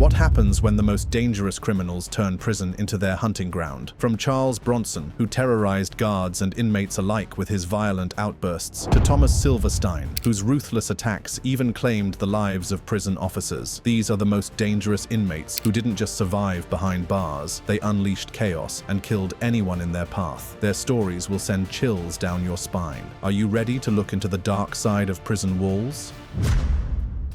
What happens when the most dangerous criminals turn prison into their hunting ground? From Charles Bronson, who terrorized guards and inmates alike with his violent outbursts, to Thomas Silverstein, whose ruthless attacks even claimed the lives of prison officers. These are the most dangerous inmates who didn't just survive behind bars, they unleashed chaos and killed anyone in their path. Their stories will send chills down your spine. Are you ready to look into the dark side of prison walls?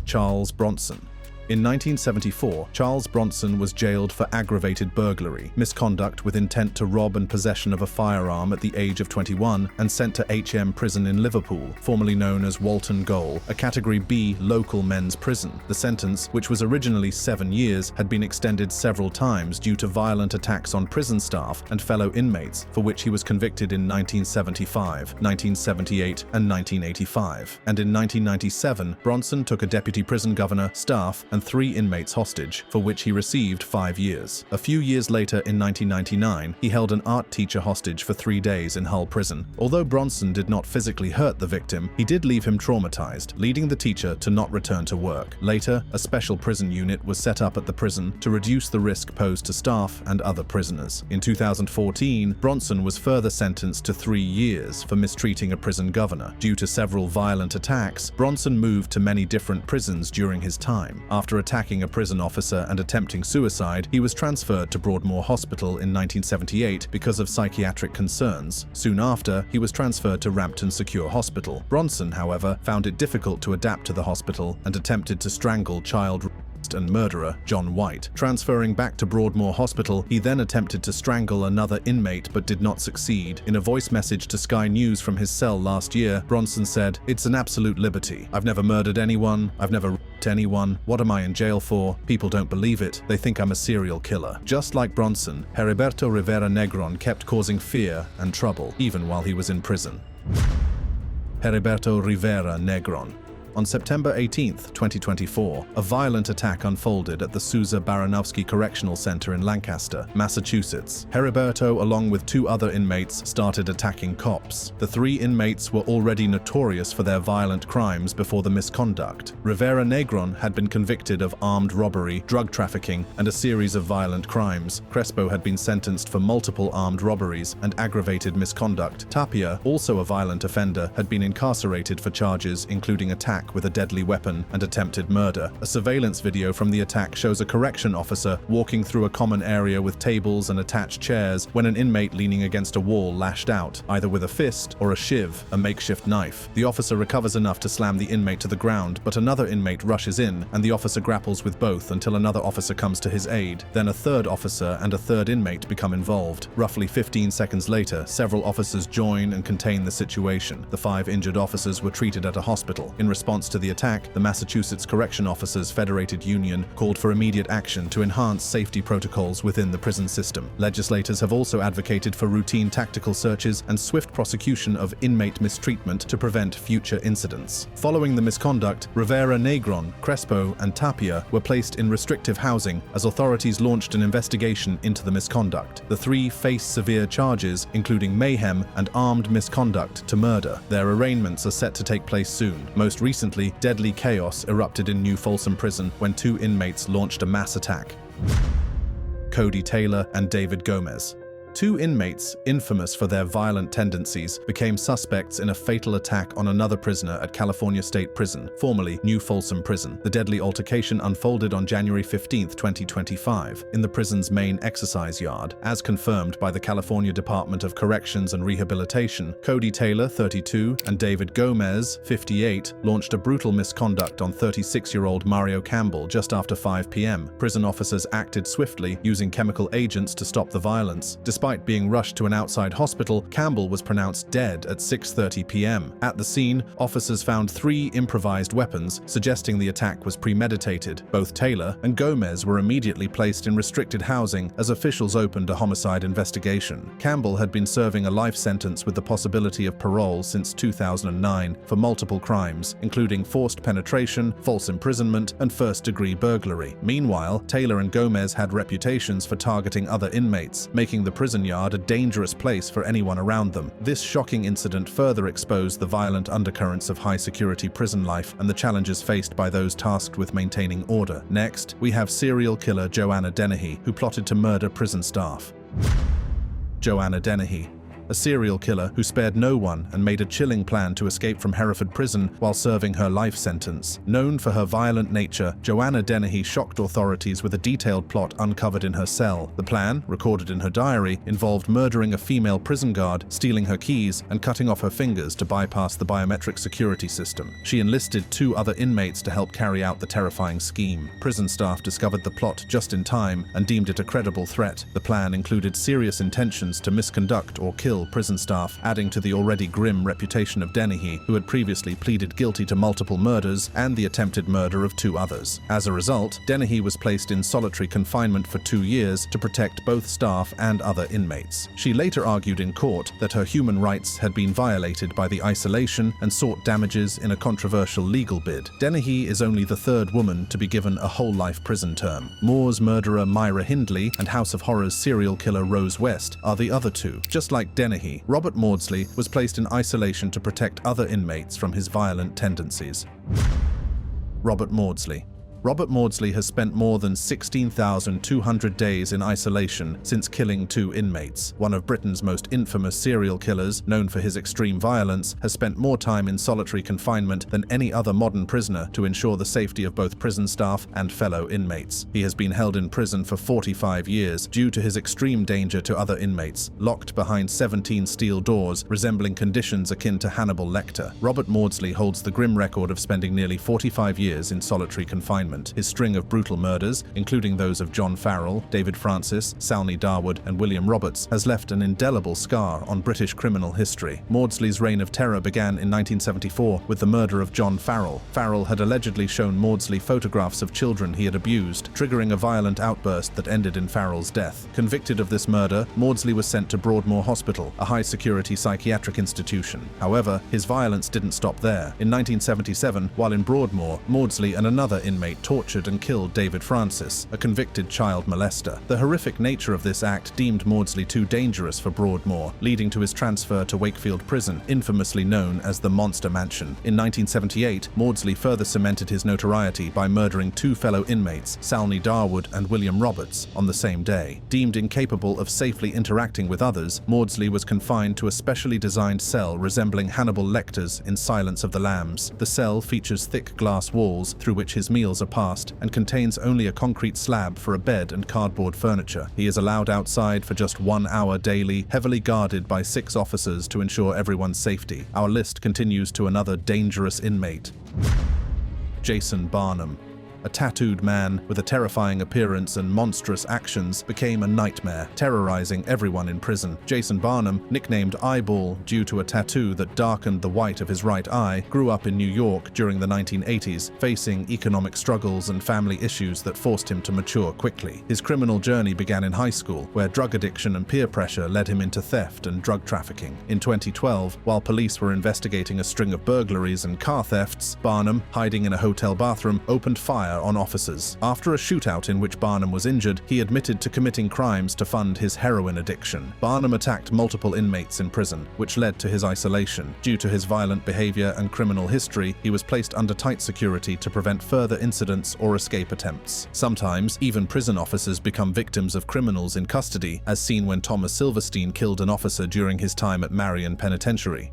Charles Bronson. In 1974, Charles Bronson was jailed for aggravated burglary, misconduct with intent to rob and possession of a firearm at the age of 21, and sent to HM Prison in Liverpool, formerly known as Walton Gaol, a Category B local men's prison. The sentence, which was originally 7 years, had been extended several times due to violent attacks on prison staff and fellow inmates, for which he was convicted in 1975, 1978, and 1985. And in 1997, Bronson took a deputy prison governor, staff, and 3 inmates hostage, for which he received 5 years. A few years later, in 1999, he held an art teacher hostage for 3 days in Hull Prison. Although Bronson did not physically hurt the victim, he did leave him traumatized, leading the teacher to not return to work. Later, a special prison unit was set up at the prison to reduce the risk posed to staff and other prisoners. In 2014, Bronson was further sentenced to 3 years for mistreating a prison governor. Due to several violent attacks, Bronson moved to many different prisons during his time. After attacking a prison officer and attempting suicide, he was transferred to Broadmoor Hospital in 1978 because of psychiatric concerns. Soon after, he was transferred to Rampton Secure Hospital. Bronson, however, found it difficult to adapt to the hospital and attempted to strangle child rapist and murderer John White. Transferring back to Broadmoor Hospital, he then attempted to strangle another inmate but did not succeed. In a voice message to Sky News from his cell last year, Bronson said, "It's an absolute liberty. I've never murdered anyone. I've never raped anyone. What am I in jail for? People don't believe it. They think I'm a serial killer." Just like Bronson, Heriberto Rivera Negron kept causing fear and trouble, even while he was in prison. Heriberto Rivera Negron. On September 18, 2024, a violent attack unfolded at the Sousa Baranowski Correctional Center in Lancaster, Massachusetts. Heriberto, along with 2 other inmates, started attacking cops. The 3 inmates were already notorious for their violent crimes before the misconduct. Rivera Negron had been convicted of armed robbery, drug trafficking, and a series of violent crimes. Crespo had been sentenced for multiple armed robberies and aggravated misconduct. Tapia, also a violent offender, had been incarcerated for charges including attack with a deadly weapon and attempted murder. A surveillance video from the attack shows a correction officer walking through a common area with tables and attached chairs when an inmate leaning against a wall lashed out, either with a fist or a shiv, a makeshift knife. The officer recovers enough to slam the inmate to the ground, but another inmate rushes in, and the officer grapples with both until another officer comes to his aid. Then a third officer and a third inmate become involved. Roughly 15 seconds later, several officers join and contain the situation. The 5 injured officers were treated at a hospital. In response to the attack, the Massachusetts Correction Officers Federated Union called for immediate action to enhance safety protocols within the prison system. Legislators have also advocated for routine tactical searches and swift prosecution of inmate mistreatment to prevent future incidents. Following the misconduct, Rivera Negron, Crespo, and Tapia were placed in restrictive housing as authorities launched an investigation into the misconduct. The 3 face severe charges, including mayhem and armed misconduct to murder. Their arraignments are set to take place soon. Most recently, deadly chaos erupted in New Folsom Prison when 2 inmates launched a mass attack. Cody Taylor and David Gomez. 2 inmates, infamous for their violent tendencies, became suspects in a fatal attack on another prisoner at California State Prison, formerly New Folsom Prison. The deadly altercation unfolded on January 15, 2025, in the prison's main exercise yard. As confirmed by the California Department of Corrections and Rehabilitation, Cody Taylor, 32, and David Gomez, 58, launched a brutal misconduct on 36-year-old Mario Campbell just after 5 p.m. Prison officers acted swiftly, using chemical agents to stop the violence. Despite being rushed to an outside hospital, Campbell was pronounced dead at 6:30 p.m. At the scene, officers found 3 improvised weapons, suggesting the attack was premeditated. Both Taylor and Gomez were immediately placed in restricted housing as officials opened a homicide investigation. Campbell had been serving a life sentence with the possibility of parole since 2009 for multiple crimes, including forced penetration, false imprisonment, and first-degree burglary. Meanwhile, Taylor and Gomez had reputations for targeting other inmates, making the prison prison yard a dangerous place for anyone around them. This shocking incident further exposed the violent undercurrents of high-security prison life and the challenges faced by those tasked with maintaining order. Next, we have serial killer Joanna Dennehy, who plotted to murder prison staff. Joanna Dennehy, a serial killer who spared no one and made a chilling plan to escape from Hereford prison while serving her life sentence. Known for her violent nature, Joanna Dennehy shocked authorities with a detailed plot uncovered in her cell. The plan, recorded in her diary, involved murdering a female prison guard, stealing her keys, and cutting off her fingers to bypass the biometric security system. She enlisted 2 other inmates to help carry out the terrifying scheme. Prison staff discovered the plot just in time and deemed it a credible threat. The plan included serious intentions to misconduct or kill prison staff, adding to the already grim reputation of Dennehy, who had previously pleaded guilty to multiple murders and the attempted murder of 2 others. As a result, Dennehy was placed in solitary confinement for 2 years to protect both staff and other inmates. She later argued in court that her human rights had been violated by the isolation and sought damages in a controversial legal bid. Dennehy is only the 3rd woman to be given a whole-life prison term. Moore's murderer Myra Hindley and House of Horrors serial killer Rose West are the other 2. Just like Dennehy, Robert Maudsley was placed in isolation to protect other inmates from his violent tendencies. Robert Maudsley. Robert Maudsley has spent more than 16,200 days in isolation since killing 2 inmates. One of Britain's most infamous serial killers, known for his extreme violence, has spent more time in solitary confinement than any other modern prisoner to ensure the safety of both prison staff and fellow inmates. He has been held in prison for 45 years due to his extreme danger to other inmates, locked behind 17 steel doors, resembling conditions akin to Hannibal Lecter. Robert Maudsley holds the grim record of spending nearly 45 years in solitary confinement. His string of brutal murders, including those of John Farrell, David Francis, Salney Darwood, and William Roberts, has left an indelible scar on British criminal history. Maudsley's reign of terror began in 1974 with the murder of John Farrell. Farrell had allegedly shown Maudsley photographs of children he had abused, triggering a violent outburst that ended in Farrell's death. Convicted of this murder, Maudsley was sent to Broadmoor Hospital, a high-security psychiatric institution. However, his violence didn't stop there. In 1977, while in Broadmoor, Maudsley and another inmate tortured and killed David Francis, a convicted child molester. The horrific nature of this act deemed Maudsley too dangerous for Broadmoor, leading to his transfer to Wakefield Prison, infamously known as the Monster Mansion. In 1978, Maudsley further cemented his notoriety by murdering 2 fellow inmates, Salney Darwood and William Roberts, on the same day. Deemed incapable of safely interacting with others, Maudsley was confined to a specially designed cell resembling Hannibal Lecter's in Silence of the Lambs. The cell features thick glass walls through which his meals are passed and contains only a concrete slab for a bed and cardboard furniture. He is allowed outside for just 1 hour daily, heavily guarded by 6 officers to ensure everyone's safety. Our list continues to another dangerous inmate. Jason Barnum. A tattooed man with a terrifying appearance and monstrous actions became a nightmare, terrorizing everyone in prison. Jason Barnum, nicknamed Eyeball due to a tattoo that darkened the white of his right eye, grew up in New York during the 1980s, facing economic struggles and family issues that forced him to mature quickly. His criminal journey began in high school, where drug addiction and peer pressure led him into theft and drug trafficking. In 2012, while police were investigating a string of burglaries and car thefts, Barnum, hiding in a hotel bathroom, opened fire on officers. After a shootout in which Barnum was injured, he admitted to committing crimes to fund his heroin addiction. Barnum attacked multiple inmates in prison, which led to his isolation. Due to his violent behavior and criminal history, he was placed under tight security to prevent further incidents or escape attempts. Sometimes, even prison officers become victims of criminals in custody, as seen when Thomas Silverstein killed an officer during his time at Marion Penitentiary.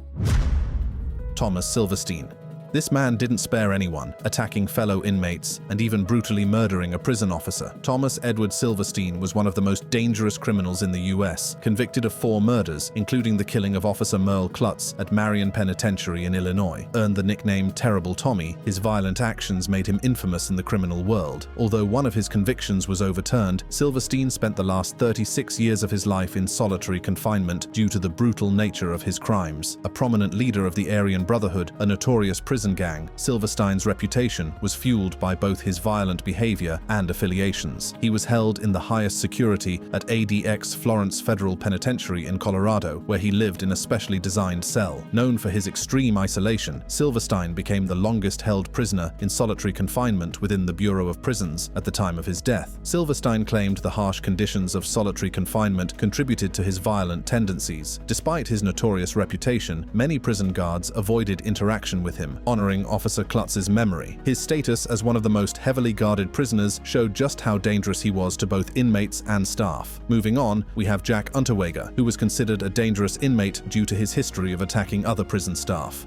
Thomas Silverstein. This man didn't spare anyone, attacking fellow inmates and even brutally murdering a prison officer. Thomas Edward Silverstein was one of the most dangerous criminals in the US, convicted of 4 murders, including the killing of Officer Merle Klutz at Marion Penitentiary in Illinois. Earned the nickname Terrible Tommy, his violent actions made him infamous in the criminal world. Although one of his convictions was overturned, Silverstein spent the last 36 years of his life in solitary confinement due to the brutal nature of his crimes. A prominent leader of the Aryan Brotherhood, a notorious prison prison gang, Silverstein's reputation was fueled by both his violent behavior and affiliations. He was held in the highest security at ADX Florence Federal Penitentiary in Colorado, where he lived in a specially designed cell. Known for his extreme isolation, Silverstein became the longest-held prisoner in solitary confinement within the Bureau of Prisons at the time of his death. Silverstein claimed the harsh conditions of solitary confinement contributed to his violent tendencies. Despite his notorious reputation, many prison guards avoided interaction with him, honoring Officer Klutz's memory. His status as one of the most heavily guarded prisoners showed just how dangerous he was to both inmates and staff. Moving on, we have Jack Unterweger, who was considered a dangerous inmate due to his history of attacking other prison staff.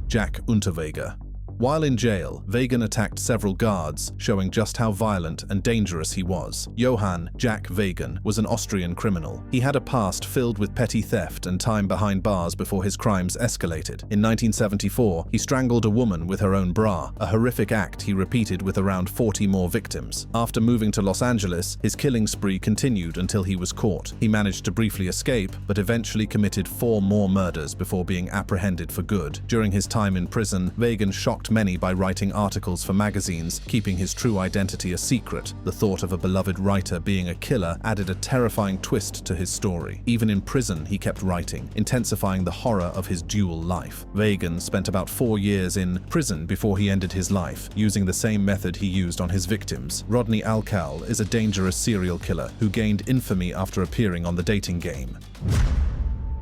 Jack Unterweger. While in jail, Wegen attacked several guards, showing just how violent and dangerous he was. Johann Jack Wegen was an Austrian criminal. He had a past filled with petty theft and time behind bars before his crimes escalated. In 1974, he strangled a woman with her own bra, a horrific act he repeated with around 40 more victims. After moving to Los Angeles, his killing spree continued until he was caught. He managed to briefly escape, but eventually committed 4 more murders before being apprehended for good. During his time in prison, Wegen shocked many by writing articles for magazines, keeping his true identity a secret. The thought of a beloved writer being a killer added a terrifying twist to his story. Even in prison, he kept writing, intensifying the horror of his dual life. Wegen spent about 4 years in prison before he ended his life, using the same method he used on his victims. Rodney Alcal is a dangerous serial killer who gained infamy after appearing on the dating game.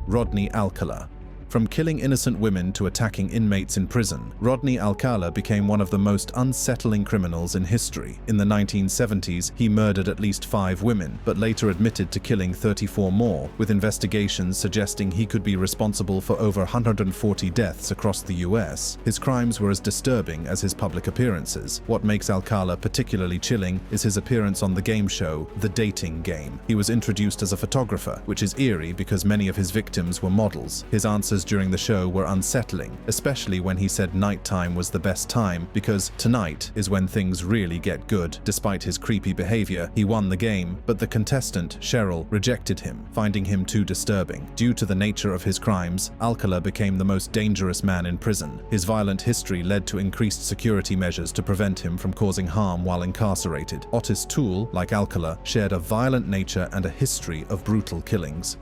Rodney Alcala. From killing innocent women to attacking inmates in prison, Rodney Alcala became one of the most unsettling criminals in history. In the 1970s, he murdered at least 5 women, but later admitted to killing 34 more, with investigations suggesting he could be responsible for over 140 deaths across the US. His crimes were as disturbing as his public appearances. What makes Alcala particularly chilling is his appearance on the game show, The Dating Game. He was introduced as a photographer, which is eerie because many of his victims were models. His answers during the show were unsettling, especially when he said nighttime was the best time because tonight is when things really get good. Despite his creepy behavior, he won the game, but the contestant, Cheryl, rejected him, finding him too disturbing. Due to the nature of his crimes, Alcala became the most dangerous man in prison. His violent history led to increased security measures to prevent him from causing harm while incarcerated. Otis Toole, like Alcala, shared a violent nature and a history of brutal killings.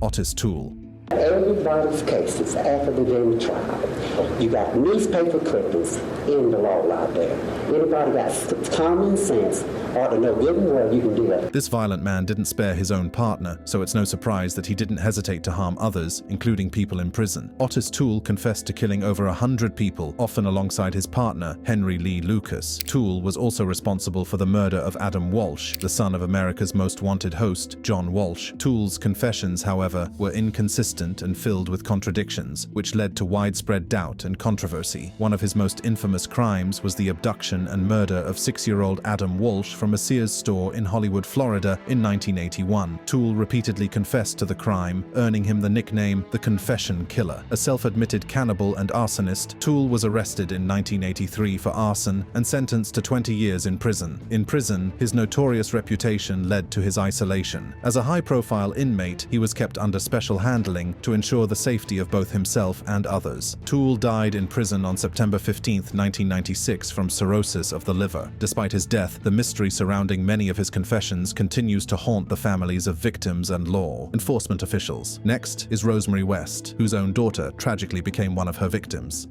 Otis Toole. Everybody's cases after the day of trial. You got newspaper clippings in the law out there. Anybody got common sense ought to know good and well you can do that. This violent man didn't spare his own partner, so it's no surprise that he didn't hesitate to harm others, including people in prison. Otis Toole confessed to killing over 100 people, often alongside his partner, Henry Lee Lucas. Toole was also responsible for the murder of Adam Walsh, the son of America's Most Wanted host, John Walsh. Toole's confessions, however, were inconsistent and filled with contradictions, which led to widespread doubt and controversy. One of his most infamous crimes was the abduction and murder of 6-year-old Adam Walsh from a Sears store in Hollywood, Florida in 1981. Toole repeatedly confessed to the crime, earning him the nickname the Confession Killer. A self-admitted cannibal and arsonist, Toole was arrested in 1983 for arson and sentenced to 20 years in prison. In prison, his notorious reputation led to his isolation. As a high-profile inmate, he was kept under special handling to ensure the safety of both himself and others. Toole died in prison on September 15, 1996 from cirrhosis of the liver. Despite his death, the mystery surrounding many of his confessions continues to haunt the families of victims and law enforcement officials. Next is Rosemary West, whose own daughter tragically became one of her victims.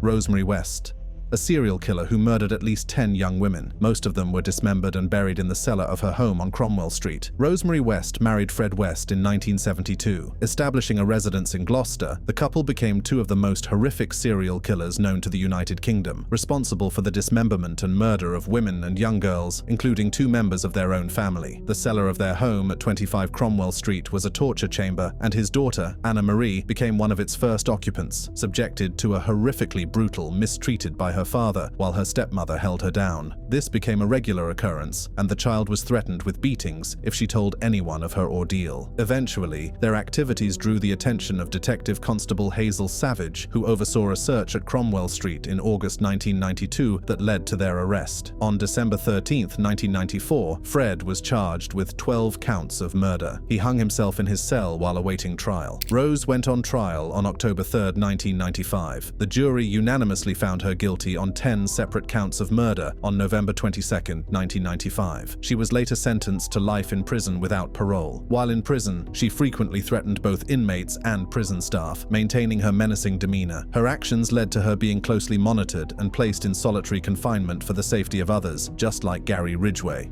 Rosemary West. A serial killer who murdered at least 10 young women. Most of them were dismembered and buried in the cellar of her home on Cromwell Street. Rosemary West married Fred West in 1972. Establishing a residence in Gloucester, the couple became 2 of the most horrific serial killers known to the United Kingdom, responsible for the dismemberment and murder of women and young girls, including 2 members of their own family. The cellar of their home at 25 Cromwell Street was a torture chamber, and his daughter, Anna Marie, became one of its first occupants, subjected to a horrifically brutal mistreated by her father while her stepmother held her down. This became a regular occurrence, and the child was threatened with beatings if she told anyone of her ordeal. Eventually, their activities drew the attention of Detective Constable Hazel Savage, who oversaw a search at Cromwell Street in August 1992 that led to their arrest. On December 13, 1994, Fred was charged with 12 counts of murder. He hung himself in his cell while awaiting trial. Rose went on trial on October 3, 1995. The jury unanimously found her guilty on 10 separate counts of murder on November 22, 1995. She was later sentenced to life in prison without parole. While in prison, she frequently threatened both inmates and prison staff, maintaining her menacing demeanor. Her actions led to her being closely monitored and placed in solitary confinement for the safety of others, just like Gary Ridgway.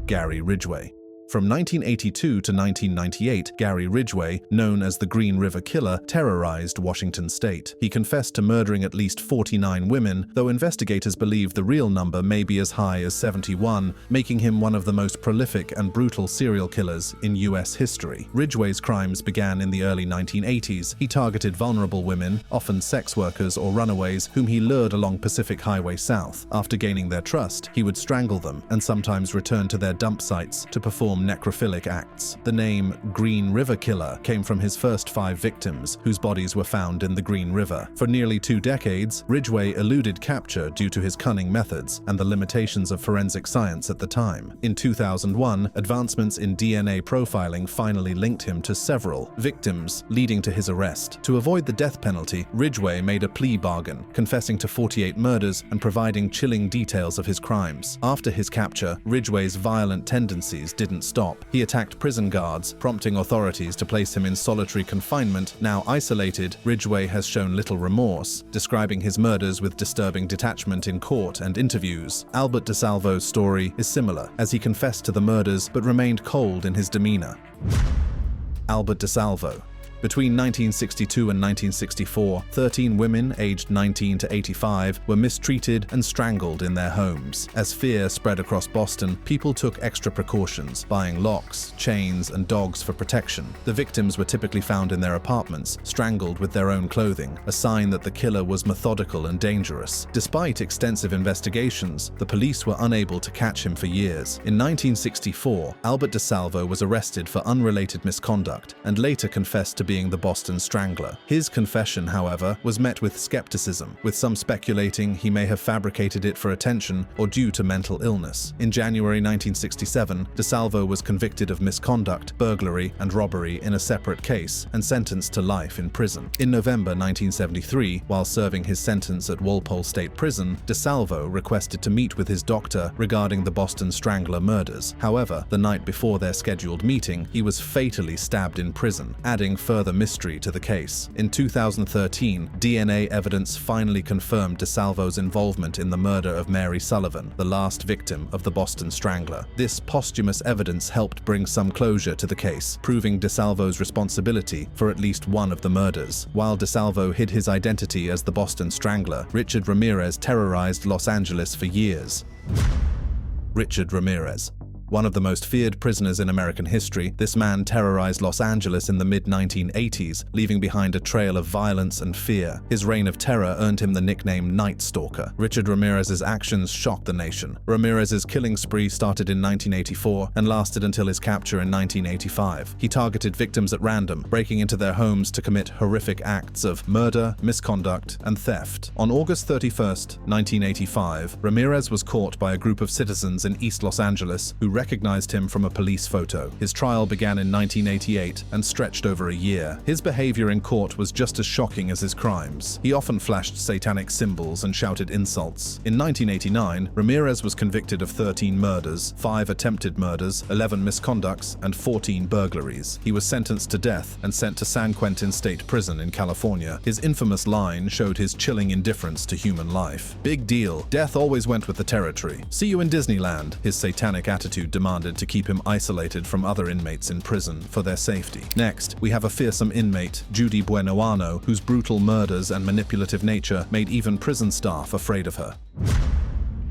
Gary Ridgway. From 1982 to 1998, Gary Ridgway, known as the Green River Killer, terrorized Washington state. He confessed to murdering at least 49 women, though investigators believe the real number may be as high as 71, making him one of the most prolific and brutal serial killers in U.S. history. Ridgway's crimes began in the early 1980s. He targeted vulnerable women, often sex workers or runaways, whom he lured along Pacific Highway South. After gaining their trust, he would strangle them and sometimes return to their dump sites to perform necrophilic acts. The name Green River Killer came from his first 5 victims, whose bodies were found in the Green River. For nearly 2 decades, Ridgway eluded capture due to his cunning methods and the limitations of forensic science at the time. In 2001, advancements in DNA profiling finally linked him to several victims, leading to his arrest. To avoid the death penalty, Ridgway made a plea bargain, confessing to 48 murders and providing chilling details of his crimes. After his capture, Ridgway's violent tendencies didn't stop. He attacked prison guards, prompting authorities to place him in solitary confinement. Now isolated, Ridgway has shown little remorse, describing his murders with disturbing detachment in court and interviews. Albert DeSalvo's story is similar, as he confessed to the murders but remained cold in his demeanor. Albert DeSalvo. Between 1962 and 1964, 13 women aged 19 to 85 were mistreated and strangled in their homes. As fear spread across Boston, people took extra precautions, buying locks, chains, and dogs for protection. The victims were typically found in their apartments, strangled with their own clothing, a sign that the killer was methodical and dangerous. Despite extensive investigations, the police were unable to catch him for years. In 1964, Albert DeSalvo was arrested for unrelated misconduct and later confessed to being the Boston Strangler. His confession, however, was met with skepticism, with some speculating he may have fabricated it for attention or due to mental illness. In January 1967, DeSalvo was convicted of misconduct, burglary, and robbery in a separate case and sentenced to life in prison. In November 1973, while serving his sentence at Walpole State Prison, DeSalvo requested to meet with his doctor regarding the Boston Strangler murders. However, the night before their scheduled meeting, he was fatally stabbed in prison, adding further mystery to the case. In 2013, DNA evidence finally confirmed DeSalvo's involvement in the murder of Mary Sullivan, the last victim of the Boston Strangler. This posthumous evidence helped bring some closure to the case, proving DeSalvo's responsibility for at least one of the murders. While DeSalvo hid his identity as the Boston Strangler, Richard Ramirez terrorized Los Angeles for years. Richard Ramirez. One of the most feared prisoners in American history, this man terrorized Los Angeles in the mid-1980s, leaving behind a trail of violence and fear. His reign of terror earned him the nickname Night Stalker. Richard Ramirez's actions shocked the nation. Ramirez's killing spree started in 1984 and lasted until his capture in 1985. He targeted victims at random, breaking into their homes to commit horrific acts of murder, misconduct, and theft. On August 31st, 1985, Ramirez was caught by a group of citizens in East Los Angeles who recognized him from a police photo. His trial began in 1988 and stretched over a year. His behavior in court was just as shocking as his crimes. He often flashed satanic symbols and shouted insults. In 1989, Ramirez was convicted of 13 murders, 5 attempted murders, 11 misconducts, and 14 burglaries. He was sentenced to death and sent to San Quentin State Prison in California. His infamous line showed his chilling indifference to human life. Big deal. Death always went with the territory. See you in Disneyland. His satanic attitude demanded to keep him isolated from other inmates in prison for their safety. Next, we have a fearsome inmate, Judy Buenoano, whose brutal murders and manipulative nature made even prison staff afraid of her.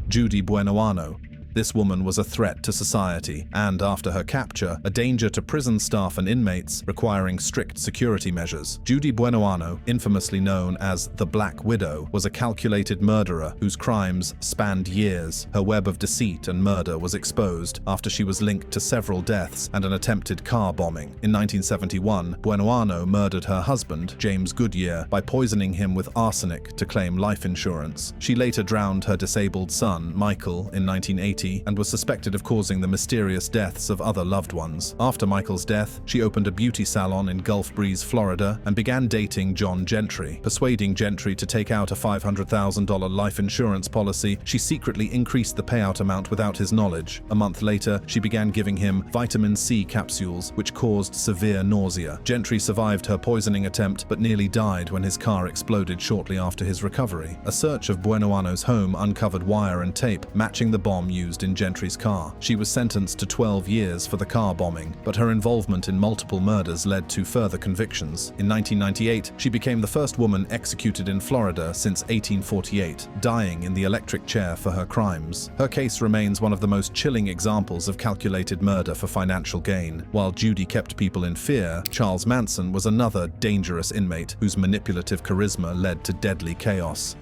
Judy Buenoano. This woman was a threat to society, and after her capture, a danger to prison staff and inmates, requiring strict security measures. Judy Buenoano, infamously known as the Black Widow, was a calculated murderer whose crimes spanned years. Her web of deceit and murder was exposed after she was linked to several deaths and an attempted car bombing. In 1971, Buenoano murdered her husband, James Goodyear, by poisoning him with arsenic to claim life insurance. She later drowned her disabled son, Michael, in 1980 and was suspected of causing the mysterious deaths of other loved ones. After Michael's death, she opened a beauty salon in Gulf Breeze, Florida, and began dating John Gentry. Persuading Gentry to take out a $500,000 life insurance policy, she secretly increased the payout amount without his knowledge. A month later, she began giving him vitamin C capsules, which caused severe nausea. Gentry survived her poisoning attempt, but nearly died when his car exploded shortly after his recovery. A search of Buenoano's home uncovered wire and tape matching the bomb used in Gentry's car. She was sentenced to 12 years for the car bombing, but her involvement in multiple murders led to further convictions. In 1998, she became the first woman executed in Florida since 1848, dying in the electric chair for her crimes. Her case remains one of the most chilling examples of calculated murder for financial gain. While Judy kept people in fear, Charles Manson was another dangerous inmate whose manipulative charisma led to deadly chaos.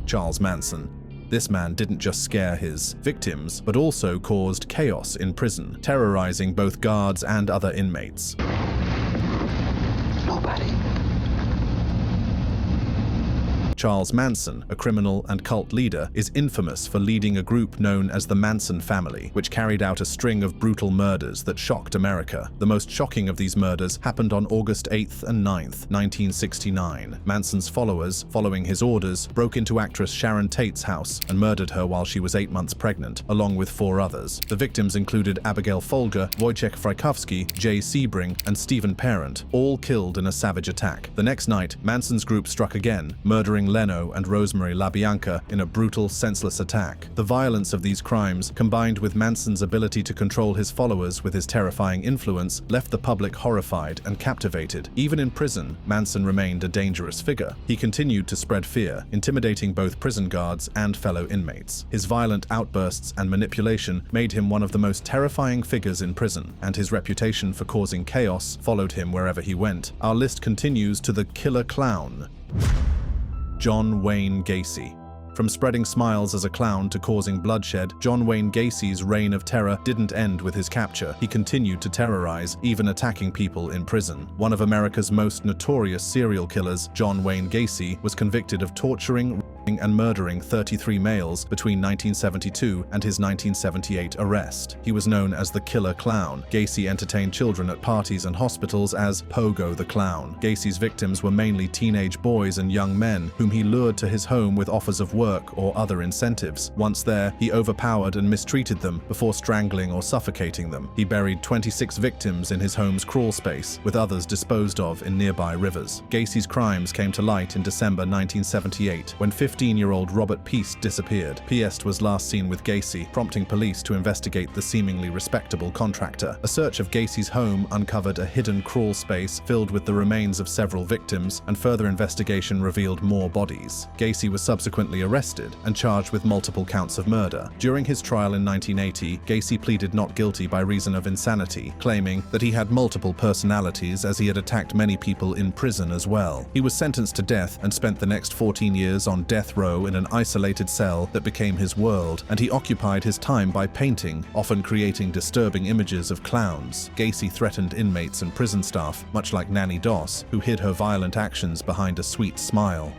Charles Manson. This man didn't just scare his victims, but also caused chaos in prison, terrorizing both guards and other inmates. Nobody. Charles Manson, a criminal and cult leader, is infamous for leading a group known as the Manson family, which carried out a string of brutal murders that shocked America. The most shocking of these murders happened on August 8th and 9th, 1969. Manson's followers, following his orders, broke into actress Sharon Tate's house and murdered her while she was 8 months pregnant, along with 4 others. The victims included Abigail Folger, Wojciech Frykowski, Jay Sebring, and Stephen Parent, all killed in a savage attack. The next night, Manson's group struck again, murdering Leno and Rosemary LaBianca in a brutal, senseless attack. The violence of these crimes, combined with Manson's ability to control his followers with his terrifying influence, left the public horrified and captivated. Even in prison, Manson remained a dangerous figure. He continued to spread fear, intimidating both prison guards and fellow inmates. His violent outbursts and manipulation made him one of the most terrifying figures in prison, and his reputation for causing chaos followed him wherever he went. Our list continues to the killer clown. John Wayne Gacy. From spreading smiles as a clown to causing bloodshed, John Wayne Gacy's reign of terror didn't end with his capture. He continued to terrorize, even attacking people in prison. One of America's most notorious serial killers, John Wayne Gacy, was convicted of torturing, raping, and murdering 33 males between 1972 and his 1978 arrest. He was known as the Killer Clown. Gacy entertained children at parties and hospitals as Pogo the Clown. Gacy's victims were mainly teenage boys and young men, whom he lured to his home with offers of work or other incentives. Once there, he overpowered and mistreated them before strangling or suffocating them. He buried 26 victims in his home's crawl space, with others disposed of in nearby rivers. Gacy's crimes came to light in December 1978, when 15-year-old Robert Piest disappeared. Piest was last seen with Gacy, prompting police to investigate the seemingly respectable contractor. A search of Gacy's home uncovered a hidden crawl space filled with the remains of several victims, and further investigation revealed more bodies. Gacy was subsequently arrested and charged with multiple counts of murder. During his trial in 1980, Gacy pleaded not guilty by reason of insanity, claiming that he had multiple personalities as he had attacked many people in prison as well. He was sentenced to death and spent the next 14 years on death row in an isolated cell that became his world, and he occupied his time by painting, often creating disturbing images of clowns. Gacy threatened inmates and prison staff, much like Nanny Doss, who hid her violent actions behind a sweet smile.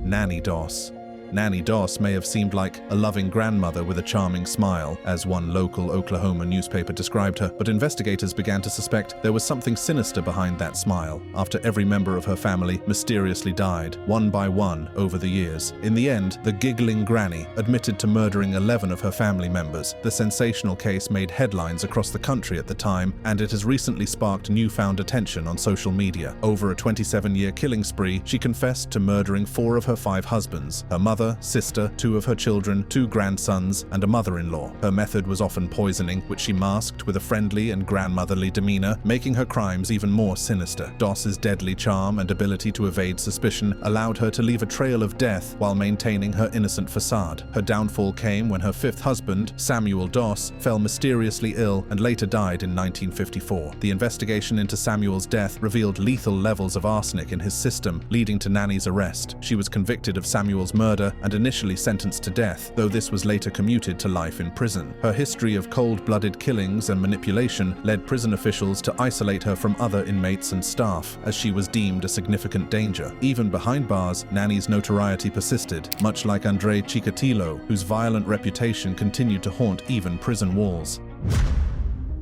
Nanny Doss. Nanny Doss may have seemed like a loving grandmother with a charming smile, as one local Oklahoma newspaper described her, but investigators began to suspect there was something sinister behind that smile after every member of her family mysteriously died, one by one, over the years. In the end, the giggling granny admitted to murdering 11 of her family members. The sensational case made headlines across the country at the time, and it has recently sparked newfound attention on social media. Over a 27-year killing spree, she confessed to murdering 4 of her 5 husbands. Her mother, mother, sister, 2 of her children, 2 grandsons, and a mother-in-law. Her method was often poisoning, which she masked with a friendly and grandmotherly demeanor, making her crimes even more sinister. Doss's deadly charm and ability to evade suspicion allowed her to leave a trail of death while maintaining her innocent facade. Her downfall came when her 5th husband, Samuel Doss, fell mysteriously ill and later died in 1954. The investigation into Samuel's death revealed lethal levels of arsenic in his system, leading to Nanny's arrest. She was convicted of Samuel's murder and initially sentenced to death, though this was later commuted to life in prison. Her history of cold-blooded killings and manipulation led prison officials to isolate her from other inmates and staff, as she was deemed a significant danger. Even behind bars, Nanny's notoriety persisted, much like Andrei Chikatilo, whose violent reputation continued to haunt even prison walls.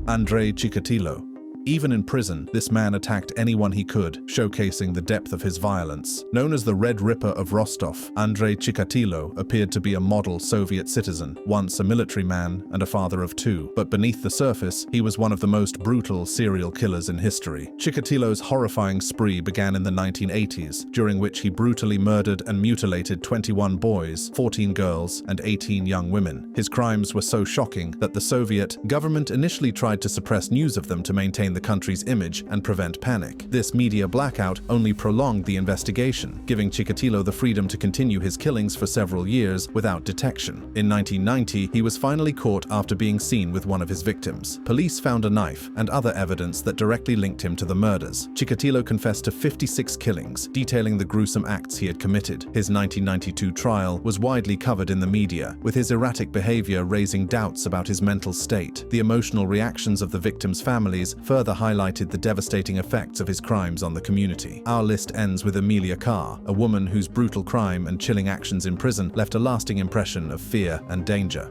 Andrei Chikatilo. Even in prison, this man attacked anyone he could, showcasing the depth of his violence. Known as the Red Ripper of Rostov, Andrei Chikatilo appeared to be a model Soviet citizen, once a military man and a father of 2. But beneath the surface, he was one of the most brutal serial killers in history. Chikatilo's horrifying spree began in the 1980s, during which he brutally murdered and mutilated 21 boys, 14 girls, and 18 young women. His crimes were so shocking that the Soviet government initially tried to suppress news of them to maintain the country's image and prevent panic. This media blackout only prolonged the investigation, giving Chikatilo the freedom to continue his killings for several years without detection. In 1990, he was finally caught after being seen with one of his victims. Police found a knife and other evidence that directly linked him to the murders. Chikatilo confessed to 56 killings, detailing the gruesome acts he had committed. His 1992 trial was widely covered in the media, with his erratic behavior raising doubts about his mental state. The emotional reactions of the victims' families further highlighted the devastating effects of his crimes on the community. Our list ends with Emilia Carr, a woman whose brutal crime and chilling actions in prison left a lasting impression of fear and danger.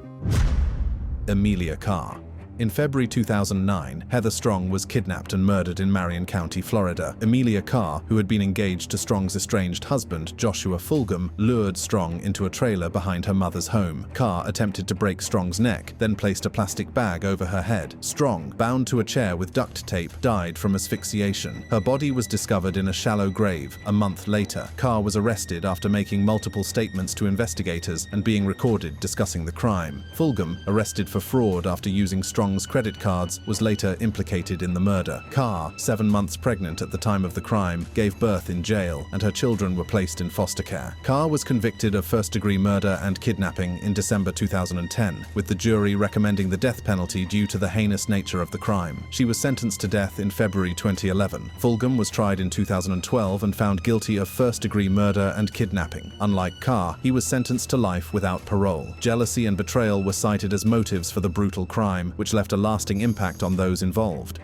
Emilia Carr. In February 2009, Heather Strong was kidnapped and murdered in Marion County, Florida. Emilia Carr, who had been engaged to Strong's estranged husband, Joshua Fulgham, lured Strong into a trailer behind her mother's home. Carr attempted to break Strong's neck, then placed a plastic bag over her head. Strong, bound to a chair with duct tape, died from asphyxiation. Her body was discovered in a shallow grave a month later. Carr was arrested after making multiple statements to investigators and being recorded discussing the crime. Fulgham, arrested for fraud after using Strong's credit cards, was later implicated in the murder. Carr, 7 months pregnant at the time of the crime, gave birth in jail, and her children were placed in foster care. Carr was convicted of first-degree murder and kidnapping in December 2010, with the jury recommending the death penalty due to the heinous nature of the crime. She was sentenced to death in February 2011. Fulgham was tried in 2012 and found guilty of first-degree murder and kidnapping. Unlike Carr, he was sentenced to life without parole. Jealousy and betrayal were cited as motives for the brutal crime, which left a lasting impact on those involved.